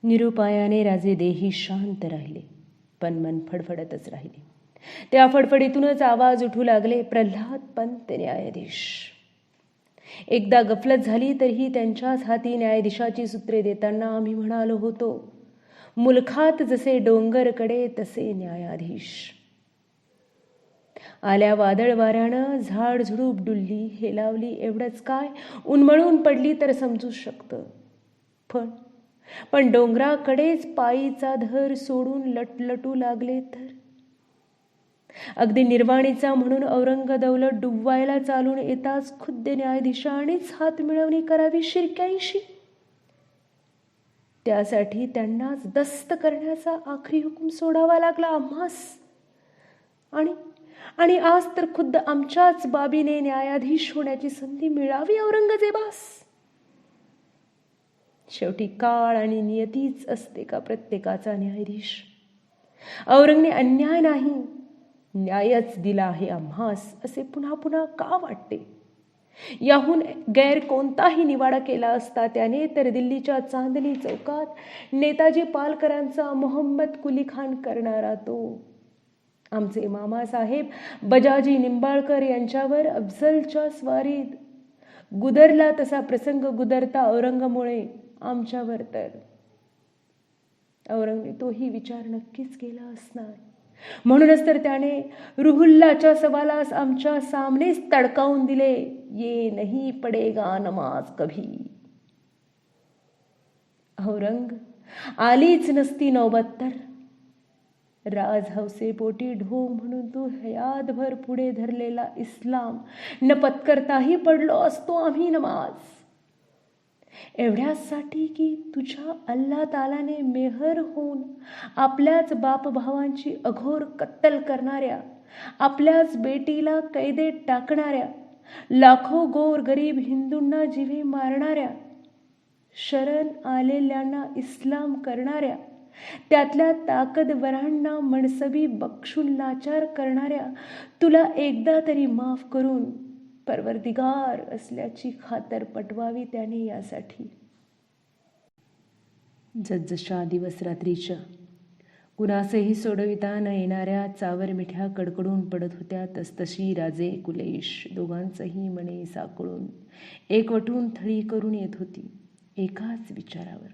निरुपायाने राजे देही शांत राहिले, पण मन फडफडतच राहिले. त्या फडफडीतूनच आवाज उठू लागले, प्रल्हाद पंत न्यायाधीश. एकदा गफलत झाली तरीही त्यांच्याच हाती न्यायाधीशाची सूत्रे देताना आम्ही म्हणालो होतो, मुलखात जसे डोंगरकडे तसे न्यायाधीश. आल्या वादळ वाऱ्यानं झाड झुडूप डुलली हेलावली एवढंच काय, उन्मळून पडली तर समजू शकतं. पण डोंगराकडेच पायीचा धर सोडून लटलटू लागले तर अगदी निर्वाणीचा म्हणून औरंगदौलत डुबवायला चालून येताच खुद्द न्यायाधीशानेच हात मिळवणी करावी शिरक्याईशी. त्यासाठी त्यांनाच दस्त करण्याचा आखरी हुकूम सोडावा लागला आम्हास. आणि आज तर खुद्द आमच्याच बाबीने न्यायाधीश होण्याची संधी मिळावी औरंगजेबास. शेवटी काळ आणि नियतीच असते का प्रत्येकाचा न्यायाधीश. औरंगने अन्याय नाही न्यायच दिला आहे आम्हास असे पुन्हा पुन्हा का वाटते. याहून गैर कोणताही निवाडा केला असता त्याने तर दिल्लीच्या चांदणी चौकात नेताजी पालकरांचा मोहम्मद कुली खान करणारा तो आमचे मामासाहेब बजाजी निंबाळकर यांच्यावर अफजलच्या स्वारीत गुदरला तसा प्रसंग गुदरता औरंगामुळे आमच्यावर तर औरंगने तोही विचार नक्कीच केला असणार. म्हणूनच तर त्याने रुहुल्लाच्या सवालास आमच्या सामनेच तडकावून दिले, ये नहीं पडेगा नमाज कभी. औरंग आलीच नसती नौबत तर राजहौसेपोटी ढोंग म्हणून तू हयातभर पुढे धरलेला इस्लाम न पत्करताही पडलो असतो आम्ही नमाज. एवढ्यासाठी की तुझ्या अल्लाह तालाने मेहर होऊन आपल्याच बापभावांची अघोर कत्तल करणाऱ्या, आपल्याच बेटीला कैदेत टाकणाऱ्या, लाखो गोर गरीब हिंदूंना जिवे मारणाऱ्या, शरण आलेल्यांना इस्लाम करणाऱ्या, त्यातल्या ताकदवरांना मनसबी बक्षून लाचार करणाऱ्या तुला एकदा तरी माफ करून परवरदिगार असल्याची खातर पटवावी त्याने. यासाठी जसजशा दिवस रात्रीच्या कुणासही सोडविता न येणाऱ्या चावर मिठ्या कडकडून पडत होत्या तसतशी राजे कुलेश दोघांचंही मने साकळून एकवटून थळी करून येत होती एकाच विचारावर,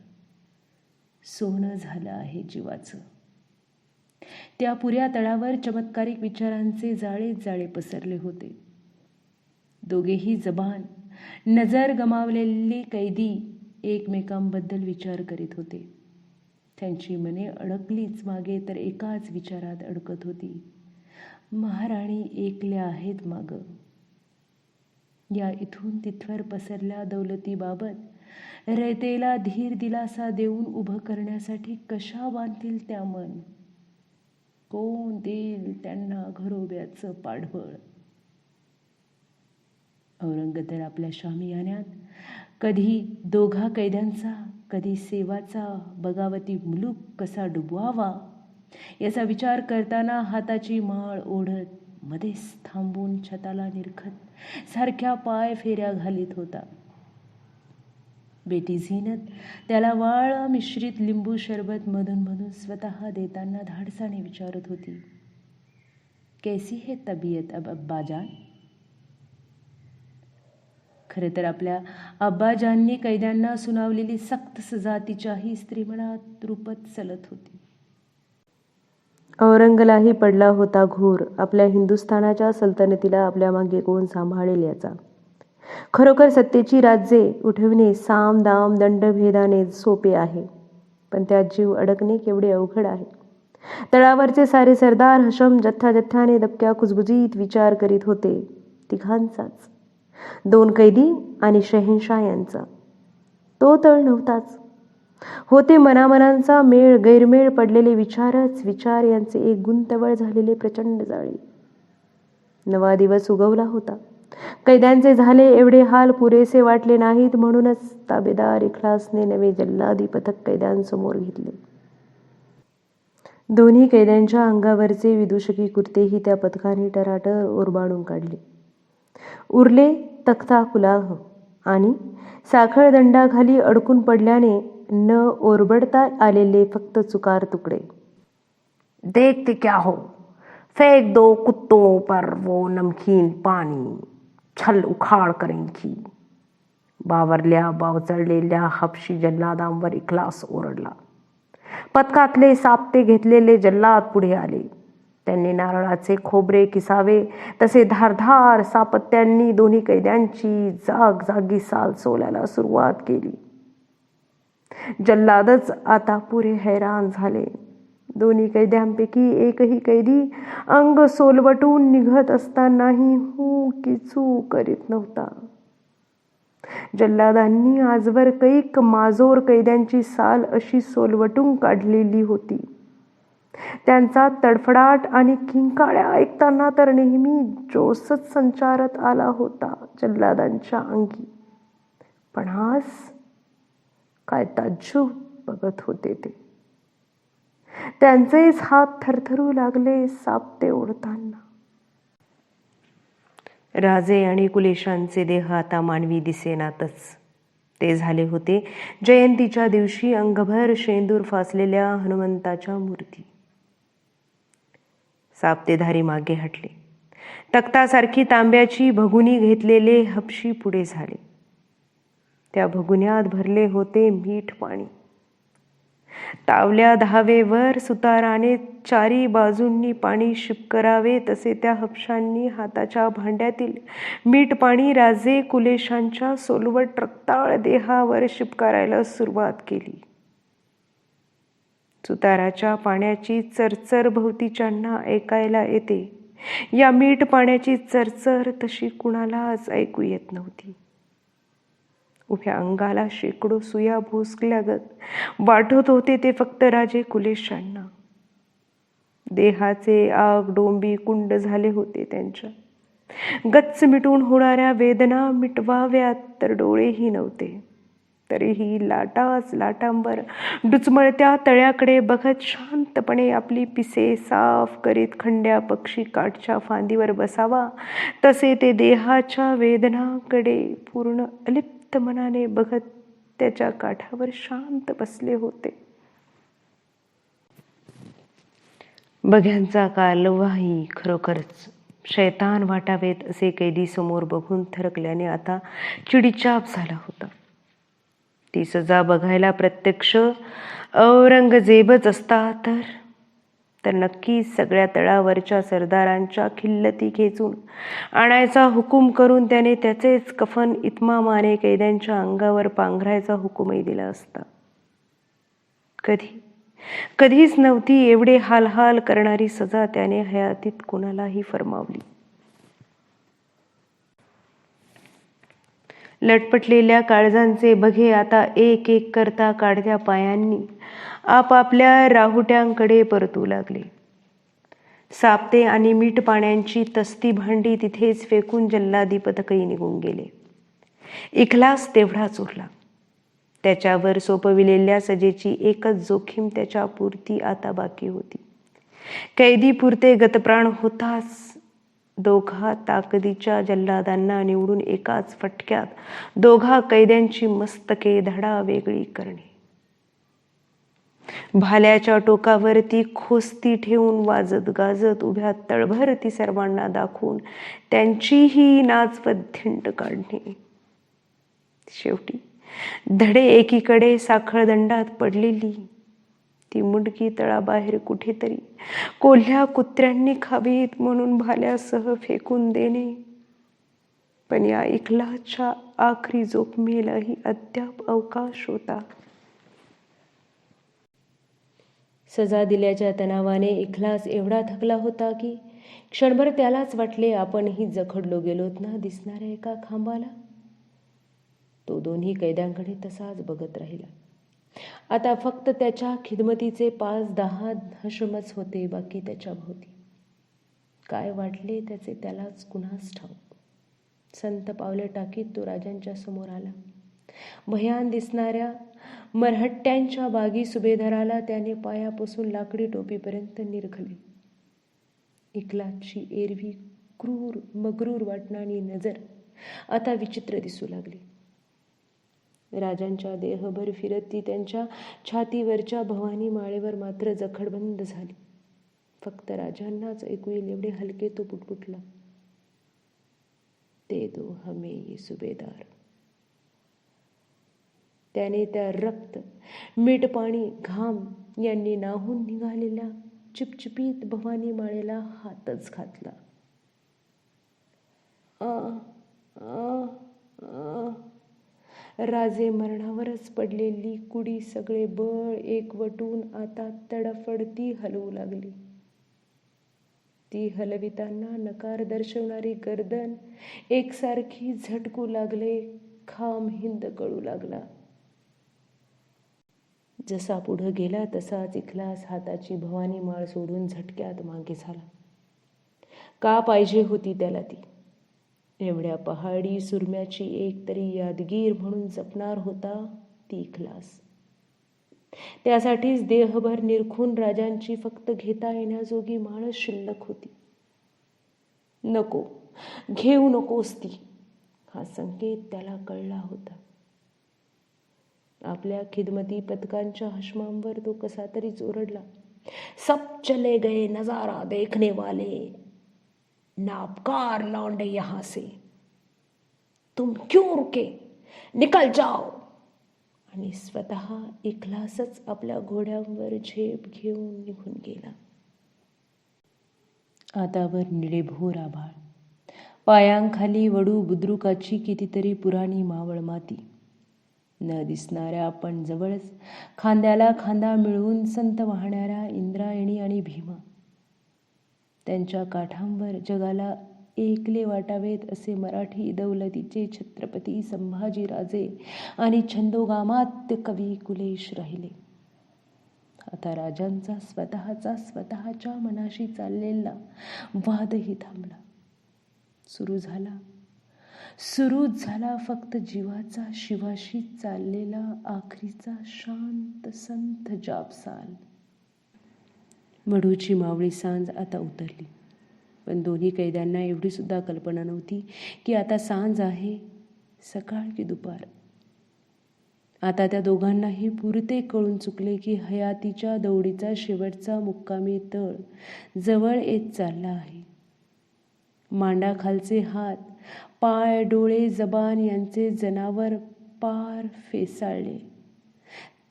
सोनं झालं आहे जीवाचं. त्या पुऱ्या तळावर चमत्कारिक विचारांचे जाळेच जाळे पसरले होते. दोघेही जबान नजर गमावलेली कैदी एकमेकांबद्दल विचार करीत होते. त्यांची मने अडकलीच मागे तर एकाच विचारात अडकत होती, महाराणी एकल्या आहेत माग. या इथून तिथवर पसरल्या दौलतीबाबत रयतेला धीर दिलासा देऊन उभं करण्यासाठी कशा बांधतील त्या मन? कोण देईल त्यांना घरोब्याचं पाठबळ? औरंग तर आपल्या शामियान्यात कधी दोघा कैद्यांचा, कधी सेवाचा बगावती मुलूक कसा डुबवावा याचा विचार करताना हाताची माळ ओढत मध्येच थांबून छताला निरखत सारख्या पाय फेऱ्या घालीत होता. बेटी झीनत त्याला वाळा मिश्रित लिंबू शरबत मधून मधून स्वतः देताना धाडसाने विचारत होती, कैसी है तबीयत अब अब्बाजान? खरे तर आपल्या अब्बाजांनी कैद्यांना सुनावलेली सक्त सजा तिच्याही स्त्रीमनात रुपत चलत होती. औरंगलाही पडला होता घोर आपल्या हिंदुस्थानाच्या सल्तनतीला आपल्या मागे कोण सांभाळेल याचा. खरोखर सत्तेची राज्ये उठविणे साम दाम दंडभेदाने सोपे आहे, पण त्यात जीव अडकणे केवढे अवघड आहे. तळावरचे सारे सरदार हशम जथ्था जथ्याने दबक्या कुजबुजीत विचार करीत होते. तिघांचाच, 2 कैदी आणि शहेनशाह यांचा. तो तळ नव्हताच. होते मनामनांचा मेळ गैरमेळ पडलेले विचारच विचार यांचे एक गुंतवळ झालेले प्रचंड जाळे. नवा दिवस उगवला होता. कैद्यांचे झाले एवढे हाल पुरेसे वाटले नाहीत म्हणूनच ताबेदार इखलासने नवे जल्लादी पथक कैद्यांसमोर घेतले. दोन्ही कैद्यांच्या अंगावरचे विदूषकी कुर्तेही त्या पथकाने टराटर ओरबाडून काढले. उरले तख्ता कुलाह आणि साखळदंडाखाली अडकून पडल्याने न ओरबडता आलेले फक्त चुकार तुकडे. देखते क्या हो, फेंक दो कुत्तों पर वो नमकीन पाणी, छल उखाड करेंगी. बावरल्या बावचळलेल्या हबशी जल्लादांवर इखलास ओरडला. पथकातले सापते घेतलेले जल्लाद पुढे आले. त्यांनी नारळाचे खोबरे किसावे तसे धारधार सापत्यांनी दोन्ही कैद्यांची जागजागी साल सोलायला सुरुवात केली. जल्लादच आता पुरे हैराण झाले. दोन्ही कैद्यांपैकी एकही कैदी अंग सोलवटून निघत असतानाही हू की चू करीत नव्हता. जल्लादांनी आजवर कैक माजोर कैद्यांची साल अशी सोलवटून काढलेली होती. त्यांचा तडफडाट आणि किंकाळ्या ऐकताना तर नेहमी जोशच संचारत आला होता जल्लादांच्या अंगी. पण आज काय ताज्जुब बघत होते ते. त्यांचेच हात थरथरू लागले सापते ओढताना. राजे आणि कुलेशांचे देह आता मानवी दिसेनातच. ते झाले होते जयंतीच्या दिवशी अंगभर शेंदूर फासलेल्या हनुमंताच्या मूर्ती. सापतेधारी मागे हटले. तख्तासारखी तांब्याची भगुनी घेतलेले हबशी पुढे झाले. त्या भगुन्यात भरले होते मीठ पाणी. तावल्या धावेवर सुताराने चारी बाजूंनी पाणी शिपकरावे तसे त्या हबशांनी हाताच्या भांड्यातील मीठ पाणी राजे कुलेशांच्या सोलवट रक्ताळ देहावर शिपकारायला सुरुवात केली. सुताराच्या पाण्याची चरचर भोवतीच्यांना ऐकायला येते. या मीठ पाण्याची चरचर तशी कुणालाच ऐकू येत नव्हती. उभ्या अंगाला शेकडो सुया भोसकल्यागत वाटत होते ते फक्त राजे कुलेशांना. देहाचे आग डोंबी कुंड झाले होते त्यांच्या. गच्च मिटून होणाऱ्या वेदना मिटवाव्यात तर डोळेही नव्हते. तरीही लाटाच लाटांवर डुचमळत्या तळ्याकडे बघत शांतपणे आपली पिसे साफ करीत खंड्या पक्षी काठच्या फांदीवर बसावा तसे ते देहाच्या वेदनाकडे पूर्ण अलिप्त मनाने बघत त्याच्या काठावर शांत बसले होते. बघ्यांचा कालवाही खरोखरच शैतान वाटावेत असे कैदी समोर बघून थरकल्याने आता चिडीचाप झाला होता. ती सजा बघायला प्रत्यक्ष औरंगजेबच असता तर नक्कीच सगळ्या तळावरच्या सरदारांच्या खिल्लती खेचून आणायचा हुकूम करून त्याने त्याचेच कफन इतमामाने कैद्यांच्या अंगावर पांघरायचा हुकूमही दिला असता. कधीच नव्हती एवढे हाल करणारी सजा त्याने हयातीत कोणालाही फरमावली. लटपटलेल्या काळजांचे बघे आता एक एक करता काढत्या पायांनी आपापल्या राहुट्यांकडे परतू लागले. सापते आणि मीठ पाण्याची तस्ती भांडी तिथेच फेकून जल्लादी पथकही निघून गेले. इखलास तेवढाच उरला. त्याच्यावर सोपविलेल्या सजेची एकच जोखीम त्याच्या पुरती आता बाकी होती. कैदी पुरते गतप्राण होताच दोघा ताकदीच्या जल्लादांना निवडून एकाच फटक्यात दोघा कैद्यांची मस्तके धडा वेगळी करणे. भाल्याच्या टोकावर ती खोस्ती ठेवून वाजत गाजत उभ्या तळभर ती सर्वांना दाखवून त्यांचीही नाचवत धिंड काढणे. शेवटी धडे एकीकडे साखळदंडात पडलेली ती मुंडकी तळाबाहेर कुठेतरी कोल्ह्या कुत्र्यांनी खावीत म्हणून भाल्यासह फेकून देणे. पण या इखलासच्या आखरी जोखमीलाही अद्याप अवकाश होता. सजा दिल्याच्या तणावाने इखलास एवढा थकला होता की क्षणभर त्यालाच वाटले आपणही जखडलो गेलोत ना दिसणाऱ्या एका खांबाला. तो दोन्ही कैद्यांकडे तसाच बघत राहिला. आता फक्त त्याच्या खिदमतीचे 5-10 हशमच होते बाकी त्याच्या भोवती. काय वाटले त्याचे त्यालाच कुणास ठाऊक. संत पावले टाकीत तो राजांच्या समोर आला. भयान दिसणाऱ्या मरहट्ट्यांच्या बागी सुभेदाराला त्याने पायापासून लाकडी टोपीपर्यंत निरखले. इखलासची एरवी क्रूर मगरूर वाटणारी नजर आता विचित्र दिसू लागली. राजांच्या देहभर फिरत ती त्यांच्या छातीवरच्या भवानी माळेवर मात्र जखडबंद झाली. फक्त राजांनाच ऐकू येईल एवढे हलके तो पुटपुटला, दे दो हमें ये सुभेदार. त्याने त्या रक्त, मीठ पाणी, घाम यांनी नाहून निघालेल्या चिपचिपीत भवानी माळेला हातच घातला. राजे मरणावरच पडलेली कुडी सगळे बळ एकवटून आता तडफडती हलवू लागली. ती हलविताना नकार दर्शवणारी गर्दन एकसारखी झटकू लागले. खांब हिंद कळू लागला. जसा पुढं गेला तसाच इखलास हाताची भवानी माळ सोडून झटक्यात मागे झाला. का पाहिजे होती त्याला ती? एवढ्या पहाडी सुरम्याची एक तरी यादगीर म्हणून जपणार होता ती इखलास. त्यासाठीच देहभर निरखून राजांची फक्त घेता येण्याजोगी माळच शिल्लक होती. नको, घेऊ नकोस ती, हा संकेत त्याला कळला होता. आपल्या खिदमती पथकांच्या हशमांवर तो कसा तरीच ओरडला, सब चले गए नजारा देखने वाले, नापकार लौंडे यहां से, तुम क्यों रुके, निकल जाओ. आणि स्वतः इखलासच आपल्या घोड्यांवर झेप घेऊन निघून गेला. आता वर निळेभोर आभाळ, पायांखाली वडू बुद्रुकाची कितीतरी पुराणी मावळ माती, न दिसणाऱ्या पण जवळच खांद्याला खांदा मिळवून संत वाहणाऱ्या इंद्रायणी आणि भीमा. त्यांच्या काठांवर जगाला एकले वाटावेत असे मराठी दौलतीचे छत्रपती संभाजीराजे आणि छंदोगामात्य कवी कुलेश राहिले. आता राजांचा स्वतःच्या मनाशी चाललेला वादही थांबला. सुरूच झाला फक्त जीवाचा शिवाशी चाललेला आखरीचा शांत संथ जापसाल. वडूची मावळी सांज आता उतरली. पण दोन्ही कैद्यांना एवढी सुद्धा कल्पना नव्हती की आता सांज आहे, सकाळ की दुपार. आता त्या दोघांनाही पुरते कळून चुकले की हयातीच्या दौडीचा शेवटचा मुक्कामी तळ जवळ येत चालला आहे. मांडाखालचे हात, पाय, डोळे, जबान यांचे जनावर पार फेसाळले,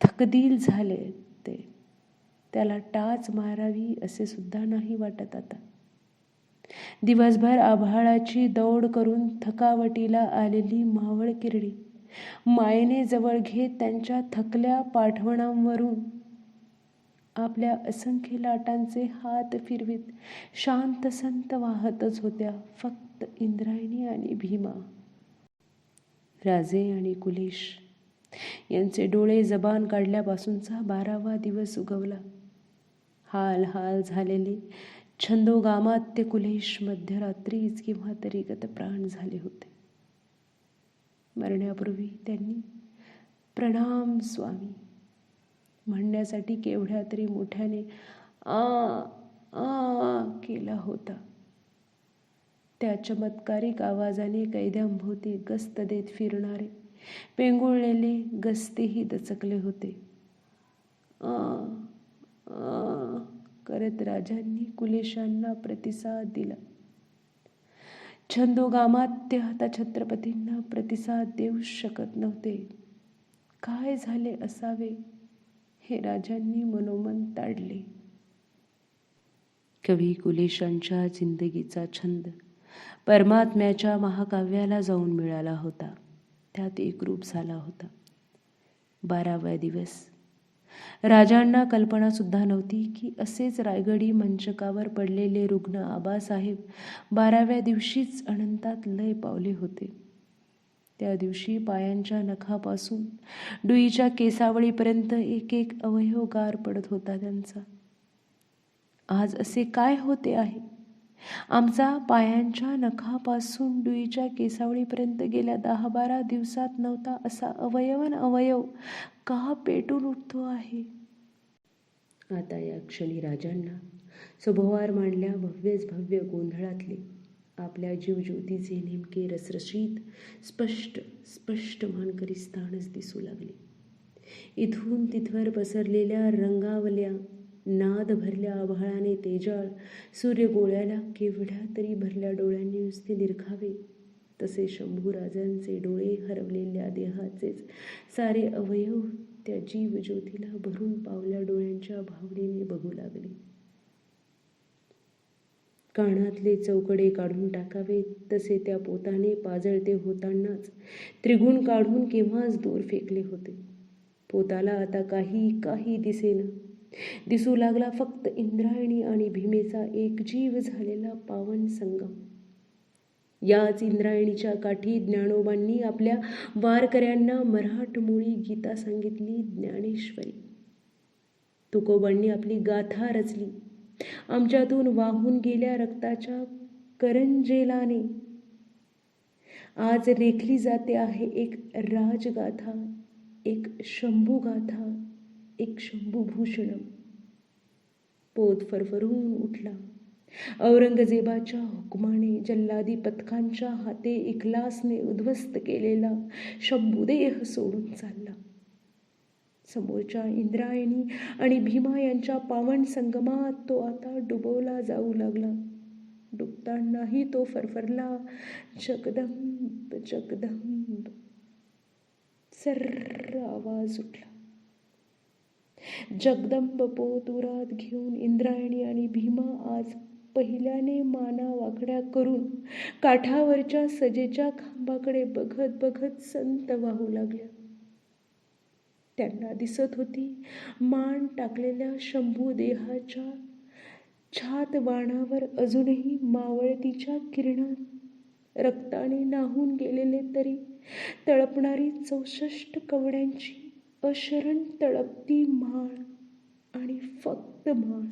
थकदिल झाले. त्याला टाच मारावी असे सुद्धा नाही वाटत आता. दिवसभर आभाळाची दौड करून थकावटीला आलेली मावळ किरडी मायेने जवळ घेत त्यांच्या थकल्या पाठवणांवरून आपल्या असंख्य लाटांचे हात फिरवीत शांत संत वाहतच होत्या फक्त इंद्रायणी आणि भीमा. राजे आणि कुलेश यांचे डोळे जबान काढल्यापासूनचा 12वा दिवस उगवला. हाल हाल झालेले छंदोगामात्य कुलेश मध्यरात्रीच किंवा तरी गतप्राण झाले होते. मरण्यापूर्वी त्यांनी प्रणाम स्वामी म्हणण्यासाठी केवढ्या तरी मोठ्याने आ आ केला होता. त्या चमत्कारिक आवाजाने कैद्यांभोवती गस्त देत फिरणारे पेंगुळलेले गस्तेही दचकले होते. आ आ करत राजांनी कुलेशांना प्रतिसाद दिला. छंदोगामात्य आता छत्रपतींना प्रतिसाद देऊ शकत नव्हते. काय झाले असावे हे राजांनी मनोमन ताडले. कवी कुलेशांच्या जिंदगीचा छंद परमात्म्याच्या महाकाव्याला जाऊन मिळाला होता. त्यात एकरूप झाला होता. 12वा दिवस राजांना कल्पना सुद्धा नव्हती की असेच रायगडी मंचकावर पडलेले रुग्ण आबासाहेब 12व्या दिवशीच अनंतात लय पावले होते. त्या दिवशी पायांच्या नखापासून डुईच्या केसावळीपर्यंत एक एक अवयव गार पडत होता त्यांचा. आज असे काय होते आहे? आमचा पायांच्या नखापासून डुईच्या केसावळीपर्यंत गेल्या 10-12 दिवसात नव्हता असा अवयव का पेटून उठतो आहे? आता या क्षणी राजांना सभोवार मांडल्या भव्यच भव्य गोंधळातले आपल्या जीवज्योतीचे नेमके रसरशीत स्पष्ट मानकरी स्थानच दिसू लागले. इथून तिथवर पसरलेल्या रंगावल्या नाद भरल्या आभाळाने तेजाळ सूर्यगोळ्याला केवढ्या तरी भरल्या डोळ्यांनी नुसते निरखावे तसे शंभूराजांचे डोळे हरवलेल्या देहाचेच सारे अवयव त्या जीवज्योतीला भरून पावल्या डोळ्यांच्या भावनेने बघू लागले. कानातले चौकडे काढून टाकावे तसे त्या पोताने पाजळते होतानाच त्रिगुण काढून केव्हाच दूर फेकले होते. पोताला आता काही दिसेना. दिसू लागला फक्त इंद्रायणी आणि भीमेचा एकजीव झालेला पावन संगम. याच इंद्रायणीच्या काठी ज्ञानोबांनी आपल्या वारकऱ्यांना मराठमोळी गीता सांगितली. ज्ञानेश्वरी तुकोबांनी आपली गाथा रचली. आमच्यातून वाहून गेल्या रक्ताच्या करंजेलाने आज रेखली जाते आहे एक राजगाथा, एक शंभूगाथा, एक शंभूभूषणम. पोत फरफरून उठला. औरंगजेबाच्या हुकमाने जल्लादी पथकांच्या हाते इखलासने उद्ध्वस्त केलेला शंभूदेह सोडून चालला. समोरच्या इंद्रायणी आणि भीमा यांच्या पावन संगमात तो आता डुबवला जाऊ लागला. डुबतानाही तो फरफरला, जगदंब जगदंब. सर्र आवाज उठला. जगदंब पोत उरात घेऊन इंद्रायणी आणि भीमा आज पहिल्याने माना वाकड्या करून काठावरच्या सजेच्या खांबाकडे बघत संत वाहू लागल्या. त्यांना दिसत होती मान टाकलेल्या शंभू देहाच्या छातवाणावर अजूनही मावळतीच्या किरणात रक्ताने नाहून गेलेले तरी तळपणारी 64 कवड्यांची अशरण तळपती माळ आणि फक्त माळ.